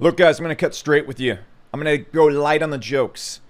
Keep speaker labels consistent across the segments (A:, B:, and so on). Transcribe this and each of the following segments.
A: Look, guys, I'm going to cut straight with you. I'm going to go light on the jokes.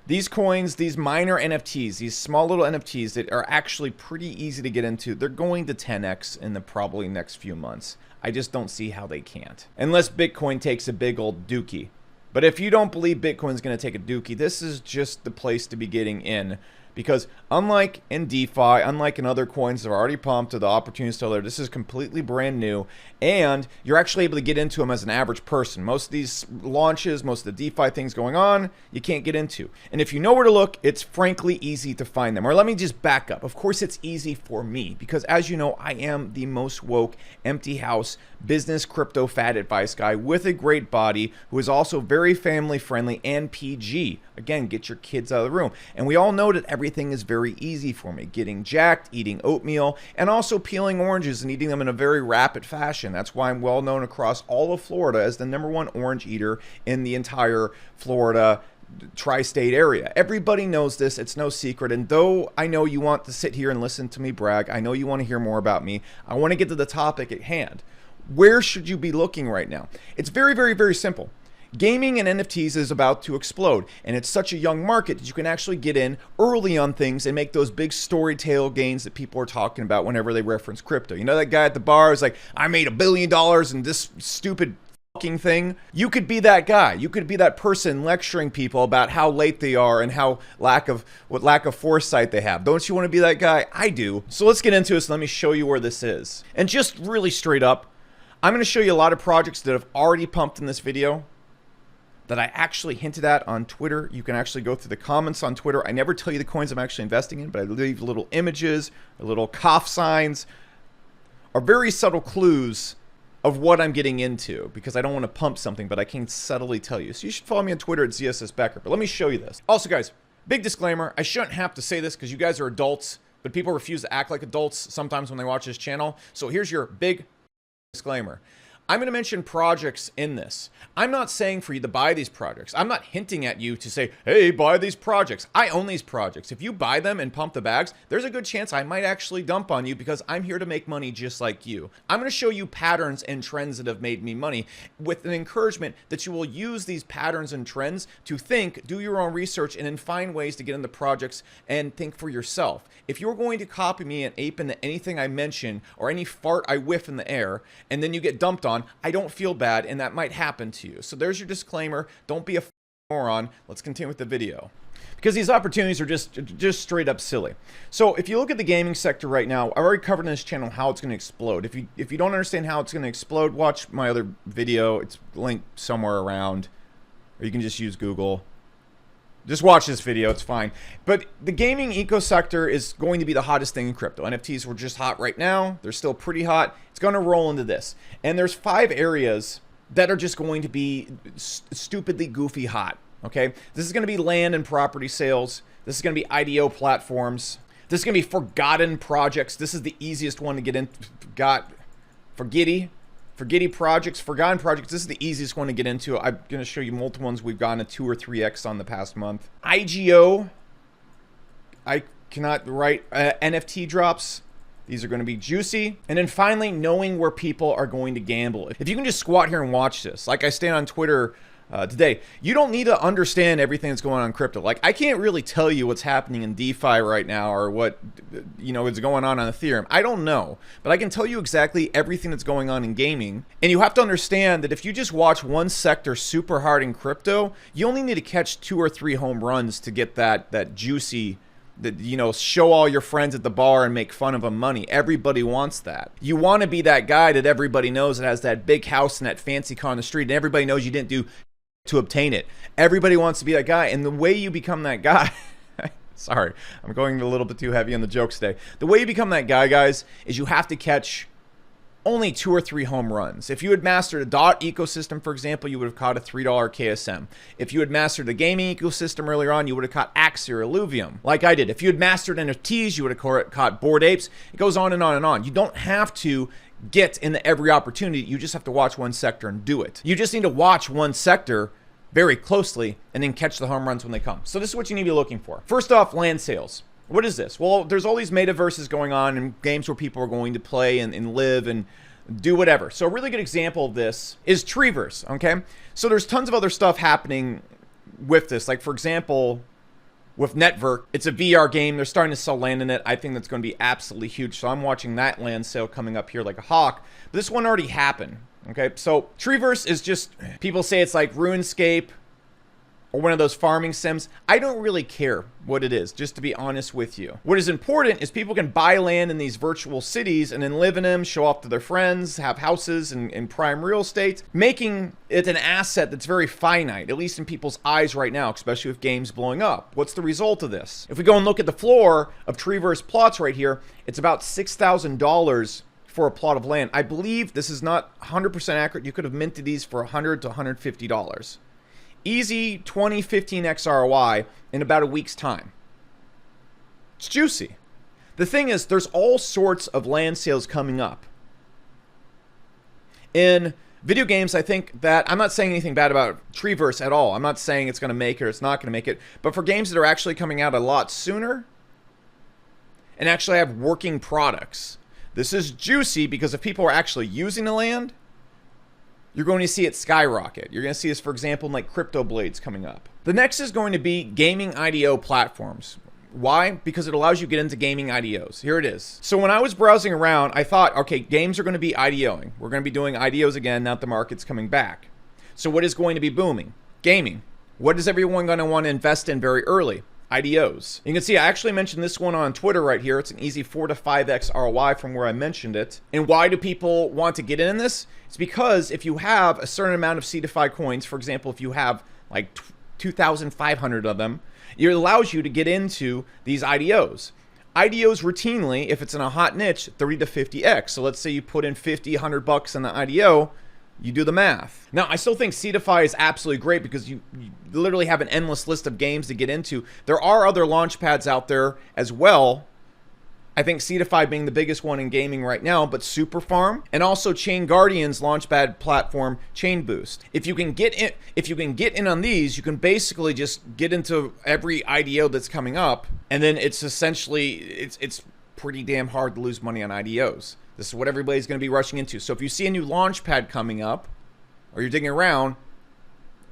A: These coins, these minor NFTs, these small little NFTs that are actually pretty easy to get into, they're going to 10x in the probably next few months. I just don't see how they can't. Unless Bitcoin takes a big old dookie. But if you don't believe Bitcoin's going to take a dookie, this is just the place to be getting in. Because unlike in DeFi, unlike in other coins that are already pumped or the opportunities still there, this is completely brand new. And you're actually able to get into them as an average person. Most of these launches, most of the DeFi things going on, you can't get into. And if you know where to look, it's frankly easy to find them. Or let me just back up. Of course, it's easy for me. Because as you know, I am the most woke, empty house, business crypto fad advice guy with a great body who is also very family friendly and PG. Again, get your kids out of the room. And we all know that everything is very easy for me. Getting jacked, eating oatmeal, and also peeling oranges and eating them in a very rapid fashion. That's why I'm well known across all of Florida as the #1 orange eater in the entire Florida tri-state area. Everybody knows this. It's no secret. And though I know you want to sit here and listen to me brag, I know you want to hear more about me, I want to get to the topic at hand. Where should you be looking right now? It's very, very, very simple. Gaming and NFTs is about to explode, and it's such a young market that you can actually get in early on things and make those big story tale gains that people are talking about whenever they reference crypto. You know that guy at the bar is like, I made $1 billion in this stupid fucking thing? You could be that guy. You could be that person lecturing people about how late they are and how lack of foresight they have. Don't you want to be that guy? I do. So let's get into this. Let me show you where this is. And just really straight up, I'm going to show you a lot of projects that have already pumped in this video that I actually hinted at on Twitter. You can actually go through the comments on Twitter. I never tell you the coins I'm actually investing in, but I leave little images, or little cough signs, or very subtle clues of what I'm getting into, because I don't want to pump something, but I can subtly tell you. So you should follow me on Twitter at ZSSBecker. But let me show you this. Also, guys, big disclaimer. I shouldn't have to say this because you guys are adults, but people refuse to act like adults sometimes when they watch this channel. So here's your big disclaimer. I'm going to mention projects in this. I'm not saying for you to buy these projects. I'm not hinting at you to say, hey, buy these projects. I own these projects. If you buy them and pump the bags, there's a good chance I might actually dump on you because I'm here to make money just like you. I'm going to show you patterns and trends that have made me money with an encouragement that you will use these patterns and trends to think, do your own research, and then find ways to get into projects and think for yourself. If you're going to copy me and ape into anything I mention or any fart I whiff in the air, and then you get dumped on, I don't feel bad, and that might happen to you. So there's your disclaimer. Don't be a moron. Let's continue with the video, because these opportunities are just straight up silly. So if you look at the gaming sector right now, I've already covered in this channel how it's going to explode. If you don't understand how it's going to explode, watch my other video. It's linked somewhere around, or you can just use Google. Just watch this video, it's fine. But the gaming eco sector is going to be the hottest thing in crypto. NFTs were just hot right now. They're still pretty hot. It's going to roll into this. And there's 5 areas that are just going to be stupidly goofy hot, okay? This is going to be land and property sales. This is going to be IDO platforms. This is going to be forgotten projects. This is the easiest one to get in. Forgetty projects, forgotten projects. This is the easiest one to get into. I'm going to show you multiple ones we've gotten a 2 or 3x on the past month. IGO, I cannot write NFT drops. These are going to be juicy. And then finally, knowing where people are going to gamble. If you can just squat here and watch this, like I stand on Twitter today, you don't need to understand everything that's going on in crypto. Like, I can't really tell you what's happening in DeFi right now or what, you know, is going on Ethereum. I don't know, but I can tell you exactly everything that's going on in gaming. And you have to understand that if you just watch one sector super hard in crypto, you only need to catch 2 or 3 home runs to get that juicy, that, you know, show all your friends at the bar and make fun of them money. Everybody wants that. You want to be that guy that everybody knows that has that big house and that fancy car on the street, and everybody knows you didn't do to obtain it. Everybody wants to be that guy, and the way you become that guy sorry, I'm going a little bit too heavy on the jokes today. The way you become that guy, guys, is you have to catch only 2 or 3 home runs. If you had mastered a DOT ecosystem, for example, you would have caught a $3 KSM. If you had mastered the gaming ecosystem earlier on, you would have caught Axie or Illuvium, like I did. If you had mastered NFTs, you would have caught Bored Apes. It goes on and on and on. You don't have to get into every opportunity. You just have to watch one sector and do it. You just need to watch one sector very closely and then catch the home runs when they come. So this is what you need to be looking for. First off, land sales. What is this? Well, there's all these metaverses going on and games where people are going to play and live and do whatever. So a really good example of this is Treeverse, okay? So there's tons of other stuff happening with this. Like, for example, with Network, it's a VR game. They're starting to sell land in it. I think that's going to be absolutely huge. So I'm watching that land sale coming up here like a hawk. But this one already happened, okay? So Treeverse is just, people say it's like RuneScape or one of those farming sims. I don't really care what it is, just to be honest with you. What is important is people can buy land in these virtual cities and then live in them, show off to their friends, have houses in prime real estate, making it an asset that's very finite, at least in people's eyes right now, especially with games blowing up. What's the result of this? If we go and look at the floor of Treeverse plots right here, it's about $6,000 for a plot of land. I believe this is not 100% accurate. You could have minted these for $100 to $150. Easy 20-15x ROI in about a week's time. It's juicy. The thing is, there's all sorts of land sales coming up. In video games, I think that, I'm not saying anything bad about Treeverse at all. I'm not saying it's going to make it or it's not going to make it. But for games that are actually coming out a lot sooner and actually have working products, this is juicy because if people are actually using the land, you're going to see it skyrocket. You're going to see this, for example, in like crypto blades coming up. The next is going to be gaming IDO platforms. Why? Because it allows you to get into gaming IDOs. Here it is. So when I was browsing around, I thought, okay, games are going to be IDOing. We're going to be doing IDOs again now that the market's coming back. So what is going to be booming? Gaming. What is everyone going to want to invest in very early? IDOs. You can see I actually mentioned this one on Twitter right here. It's an easy 4 to 5x ROI from where I mentioned it. And why do people want to get in this? It's because if you have a certain amount of CeFi coins, for example, if you have like 2,500 of them, it allows you to get into these IDOs. IDOs routinely, if it's in a hot niche, 30 to 50x. So let's say you put in 50, 100 bucks in the IDO, you do the math. Now, I still think CeFi is absolutely great because you literally have an endless list of games to get into. There are other Launchpads out there as well. I think CeFi being the biggest one in gaming right now, but Super Farm and also Chain Guardian's Launchpad platform, Chain Boost. If you can get in on these, you can basically just get into every IDO that's coming up, and then it's essentially it's pretty damn hard to lose money on IDOs. This is what everybody's going to be rushing into. So if you see a new Launchpad coming up, or you're digging around,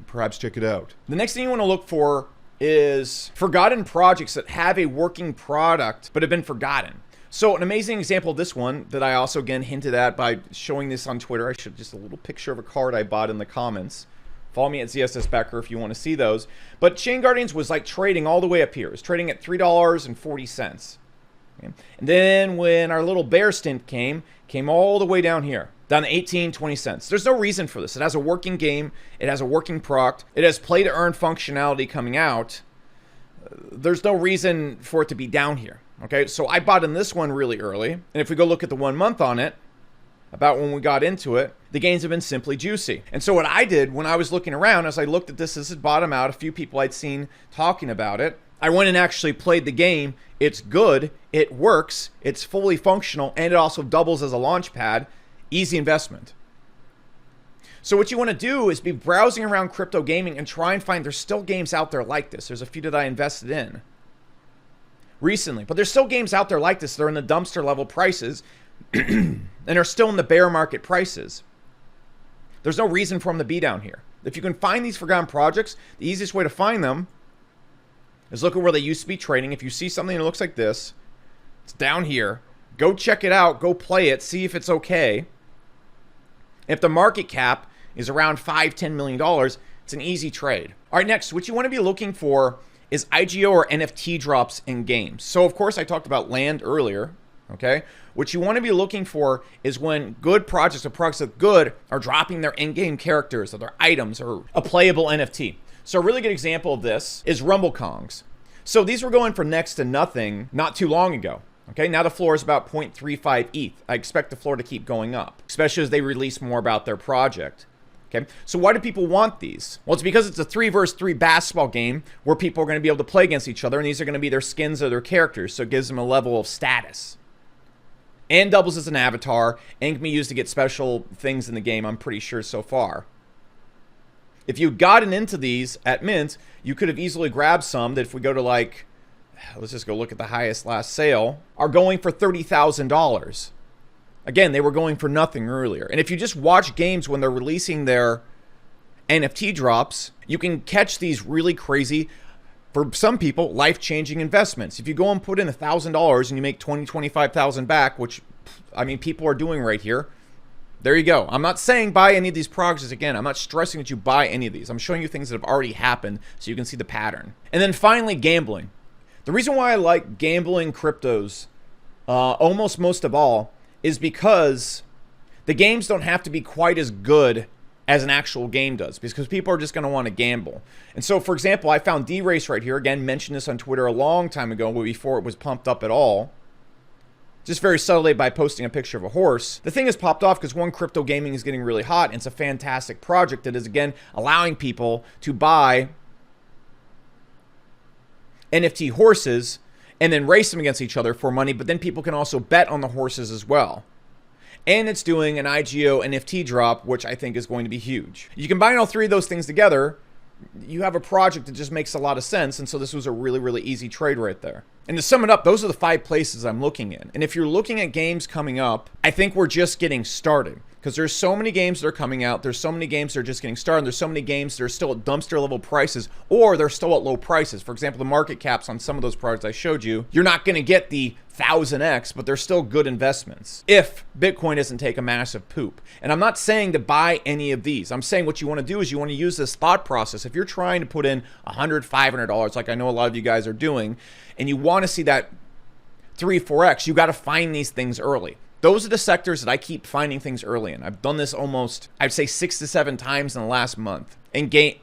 A: perhaps check it out. The next thing you want to look for is forgotten projects that have a working product but have been forgotten. So an amazing example of this one that I also again hinted at by showing this on Twitter. I showed just a little picture of a card I bought in the comments. Follow me at ZSS Becker if you want to see those. But Chain Guardians was like trading all the way up here. It was trading at $3.40. Okay. And then when our little bear stint came all the way down here, down to 18-20 cents. There's no reason for this. It has a working game. It has a working product. It has play to earn functionality coming out. There's no reason for it to be down here. Okay, so I bought in this one really early. And if we go look at the 1 month on it, about when we got into it, the gains have been simply juicy. And so what I did when I was looking around, as I looked at this had bottomed out, a few people I'd seen talking about it, I went and actually played the game. It's good, it works, it's fully functional, and it also doubles as a launch pad. Easy investment. So what you want to do is be browsing around crypto gaming and try and find, there's still games out there like this. There's a few that I invested in recently, but there's still games out there like this. They're in the dumpster level prices and are still in the bear market prices. There's no reason for them to be down here. If you can find these forgotten projects, the easiest way to find them is look at where they used to be trading. If you see something that looks like this, it's down here. Go check it out. Go play it. See if it's okay. If the market cap is around $5-10 million, it's an easy trade. All right, next, what you want to be looking for is IGO or NFT drops in games. So, of course, I talked about land earlier, okay? What you want to be looking for is when good projects or products that are good are dropping their in-game characters or their items or a playable NFT. So a really good example of this is Rumble Kongs. So these were going for next to nothing not too long ago. Okay, now the floor is about 0.35 ETH. I expect the floor to keep going up, especially as they release more about their project. Okay, so why do people want these? Well, it's because it's a 3v3 basketball game where people are going to be able to play against each other, and these are going to be their skins or their characters, so it gives them a level of status. And doubles as an avatar, and can be used to get special things in the game, I'm pretty sure so far. If you'd gotten into these at Mint, you could have easily grabbed some that if we go to like, let's just go look at the highest last sale, are going for $30,000. Again, they were going for nothing earlier. And if you just watch games when they're releasing their NFT drops, you can catch these really crazy, for some people, life-changing investments. If you go and put in $1,000 and you make 20, 25,000 back, which, I mean, people are doing right here, there you go. I'm not saying buy any of these projects again. I'm not stressing that you buy any of these. I'm showing you things that have already happened so you can see the pattern. And then finally, gambling. The reason why I like gambling cryptos almost most of all is because the games don't have to be quite as good as an actual game does, because people are just going to want to gamble. And so, for example, I found DRace right here. Again, mentioned this on Twitter a long time ago, before it was pumped up at all. Just very subtly by posting a picture of a horse. The thing has popped off because, one, crypto gaming is getting really hot. And it's a fantastic project that is, again, allowing people to buy NFT horses and then race them against each other for money. But then people can also bet on the horses as well. And it's doing an IGO NFT drop, which I think is going to be huge. You combine all three of those things together, you have a project that just makes a lot of sense. And so this was a really, really easy trade right there. And to sum it up, those are the 5 places I'm looking in. And if you're looking at games coming up, I think we're just getting started. Because there's so many games that are coming out. There's so many games that are just getting started. There's so many games that are still at dumpster level prices, or they're still at low prices. For example, the market caps on some of those projects I showed you, you're not going to get the 1000x, but they're still good investments if Bitcoin doesn't take a massive poop. And I'm not saying to buy any of these. I'm saying what you want to do is you want to use this thought process. If you're trying to put in $100, $500, like I know a lot of you guys are doing, and you want to see that 3, 4x, you got to find these things early. Those are the sectors that I keep finding things early in. I've done this almost, I'd say 6 to 7 times in the last month in game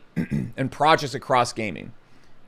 A: and projects across gaming.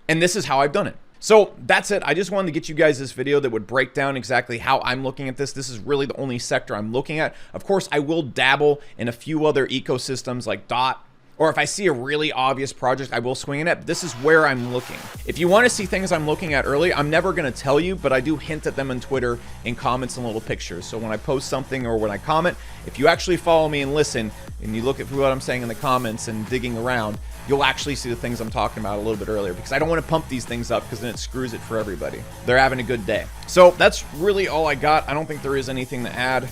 A: And this is how I've done it. So that's it. I just wanted to get you guys this video that would break down exactly how I'm looking at this. This is really the only sector I'm looking at. Of course, I will dabble in a few other ecosystems like DOT, or if I see a really obvious project, I will swing in it. But this is where I'm looking. If you want to see things I'm looking at early, I'm never going to tell you, but I do hint at them on Twitter in comments and little pictures. So when I post something or when I comment, if you actually follow me and listen, and you look at what I'm saying in the comments and digging around, you'll actually see the things I'm talking about a little bit earlier, because I don't want to pump these things up because then it screws it for everybody. They're having a good day. So that's really all I got. I don't think there is anything to add.